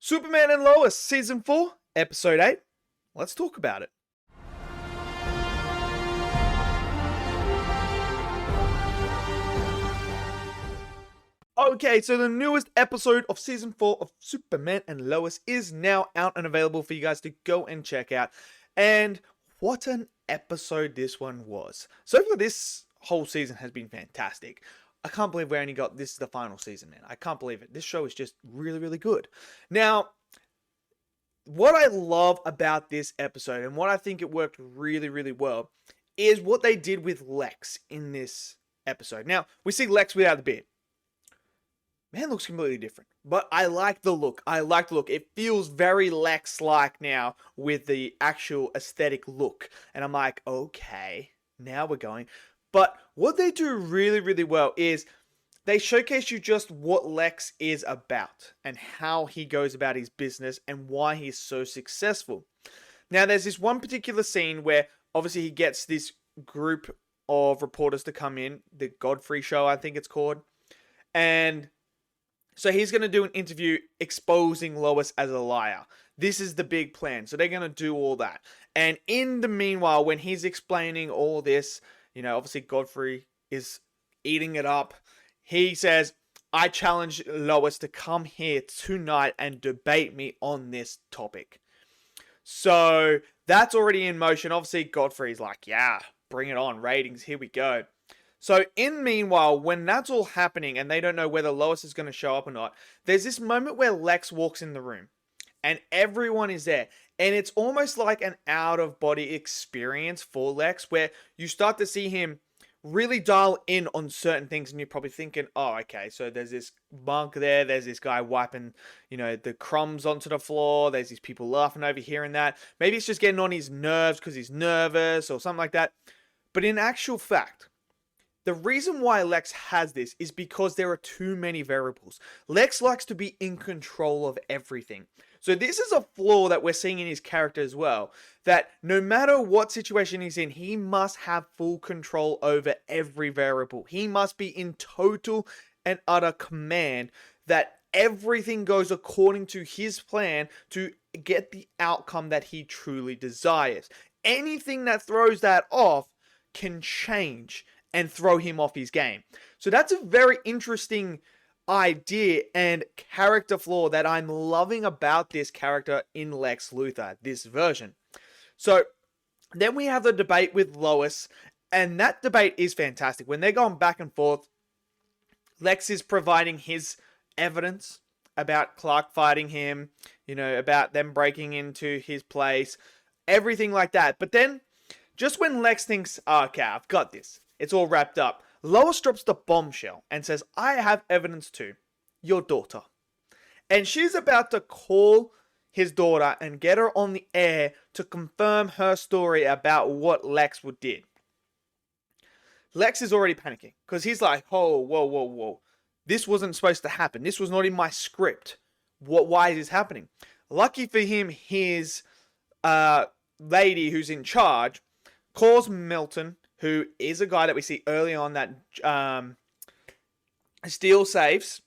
Superman and Lois, Season 4, Episode 8. Let's talk about it. Okay, so the newest episode of Season 4 of Superman and Lois is now out and available for you guys to go and check out. And what an episode this one was. So far, this whole season has been fantastic. I can't believe we only got this is the final season, man. I can't believe it. This show is just really, really good. Now, what I love about this episode and what I think it worked really, really well is what they did with Lex in this episode. Now, we see Lex without the beard. Man looks completely different, but I like the look. It feels very Lex-like now with the actual aesthetic look. And I'm like, okay, now we're going. But what they do really, really well is they showcase you just what Lex is about and how he goes about his business and why he's so successful. Now, there's this one particular scene where obviously he gets this group of reporters to come in, the Godfrey Show, I think it's called. And so he's going to do an interview exposing Lois as a liar. This is the big plan. So they're going to do all that. And in the meanwhile, when he's explaining all this, obviously Godfrey is eating it up. He says, I challenge Lois to come here tonight and debate me on this topic. So that's already in motion. Obviously Godfrey's like, yeah, bring it on. Ratings, here we go. So in meanwhile, when that's all happening and they don't know whether Lois is going to show up or not, there's this moment where Lex walks in the room and everyone is there. And it's almost like an out-of-body experience for Lex where you start to see him really dial in on certain things and you're probably thinking, oh, okay, so there's this monk there, there's this guy wiping, the crumbs onto the floor, there's these people laughing over here and that. Maybe it's just getting on his nerves because he's nervous or something like that. But in actual fact, the reason why Lex has this is because there are too many variables. Lex likes to be in control of everything. So this is a flaw that we're seeing in his character as well. That no matter what situation he's in, he must have full control over every variable. He must be in total and utter command that everything goes according to his plan to get the outcome that he truly desires. Anything that throws that off can change and throw him off his game. So that's a very interesting idea and character flaw that I'm loving about this character in Lex Luthor, this version. So then we have the debate with Lois, and that debate is fantastic. When they're going back and forth, Lex is providing his evidence about Clark fighting him, about them breaking into his place, everything like that. But then, just when Lex thinks, oh, okay, I've got this, it's all wrapped up, Lois drops the bombshell and says, I have evidence too. Your daughter. And she's about to call his daughter and get her on the air to confirm her story about what Lex did. Lex is already panicking because he's like, oh, whoa. This wasn't supposed to happen. This was not in my script. Why is this happening? Lucky for him, his lady who's in charge calls Milton, who is a guy that we see early on that Steele saves,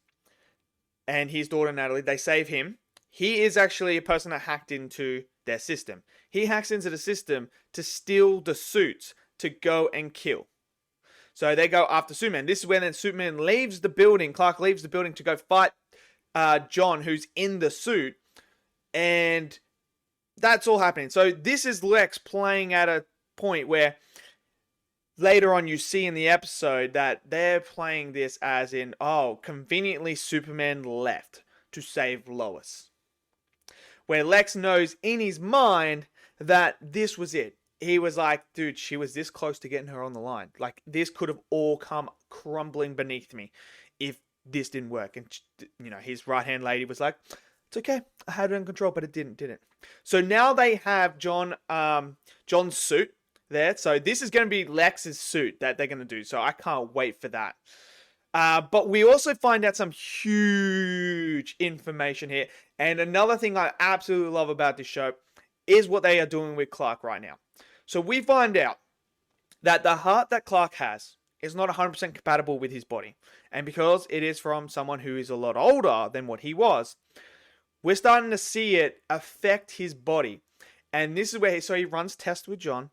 and his daughter Natalie, they save him. He is actually a person that hacked into their system. He hacks into the system to steal the suits to go and kill. So they go after Superman. This is when then Superman leaves the building. Clark leaves the building to go fight John, who's in the suit. And that's all happening. So this is Lex playing at a point where later on you see in the episode that they're playing this as in, oh, conveniently Superman left to save Lois. Where Lex knows in his mind that this was it. He was like, dude, she was this close to getting her on the line. Like, this could have all come crumbling beneath me if this didn't work. And, his right-hand lady was like, it's okay, I had it in control, but it didn't, did it? So now they have John's suit there. So this is going to be Lex's suit that they're going to do. So I can't wait for that. But we also find out some huge information here. And another thing I absolutely love about this show is what they are doing with Clark right now. So we find out that the heart that Clark has is not 100% compatible with his body. And because it is from someone who is a lot older than what he was, we're starting to see it affect his body. And this is where he runs tests with John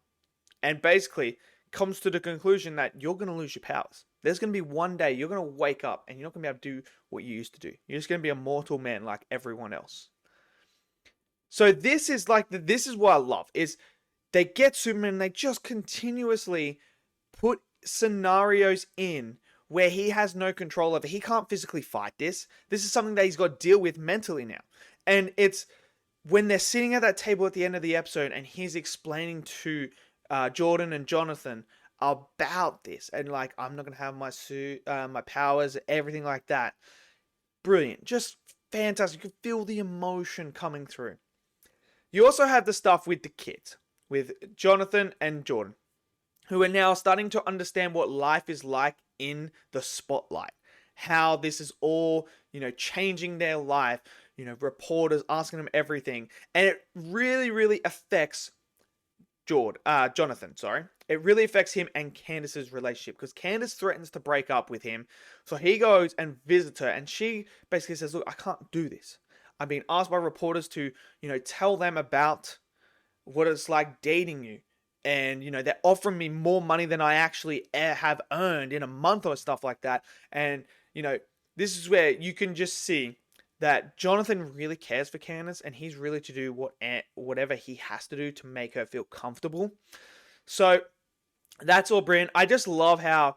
and basically comes to the conclusion that you're going to lose your powers. There's going to be one day you're going to wake up and you're not going to be able to do what you used to do. You're just going to be a mortal man like everyone else. So this is this is what I love, is they get Superman and they just continuously put scenarios in where he has no control over. He can't physically fight this. This is something that he's got to deal with mentally now. And it's when they're sitting at that table at the end of the episode and he's explaining to Jordan and Jonathan about this and like, I'm not going to have my suit, my powers, everything like that. Brilliant. Just fantastic. You can feel the emotion coming through. You also have the stuff with the kids, with Jonathan and Jordan, who are now starting to understand what life is like in the spotlight. How this is all, changing their life. Reporters asking them everything. And it really, really affects Jonathan, sorry. It really affects him and Candace's relationship, because Candace threatens to break up with him. So he goes and visits her, and she basically says, look, I can't do this. I'm being asked by reporters to, tell them about what it's like dating you. And, they're offering me more money than I actually have earned in a month or stuff like that. And, this is where you can just see that Jonathan really cares for Candace, and he's really to do whatever he has to do to make her feel comfortable. So that's all brilliant. I just love how,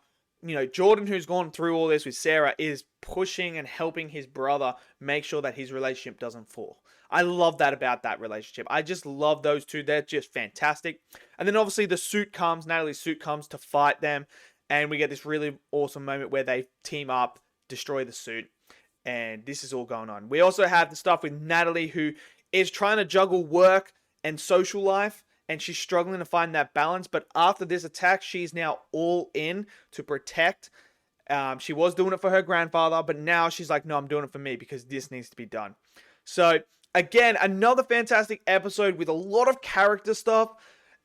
Jordan, who's gone through all this with Sarah, is pushing and helping his brother make sure that his relationship doesn't fall. I love that about that relationship. I just love those two. They're just fantastic. And then obviously Natalie's suit comes to fight them. And we get this really awesome moment where they team up, destroy the suit. And this is all going on. We also have the stuff with Natalie, who is trying to juggle work and social life. And she's struggling to find that balance. But after this attack, she's now all in to protect. She was doing it for her grandfather, but now she's like, no, I'm doing it for me because this needs to be done. So, again, another fantastic episode with a lot of character stuff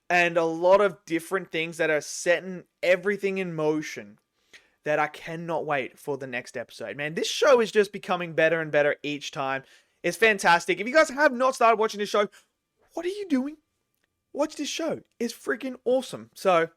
and a lot of different things that are setting everything in motion that I cannot wait for the next episode. Man, this show is just becoming better and better each time. It's fantastic. If you guys have not started watching this show, what are you doing? Watch this show. It's freaking awesome. So,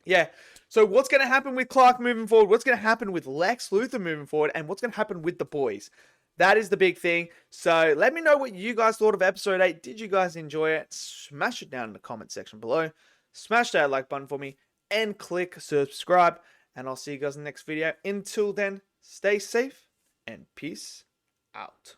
yeah. So what's going to happen with Clark moving forward? What's going to happen with Lex Luthor moving forward? And what's going to happen with the boys? That is the big thing. So let me know what you guys thought of episode 8. Did you guys enjoy it? Smash it down in the comment section below. Smash that like button for me. And click subscribe. And I'll see you guys in the next video. Until then, stay safe and peace out.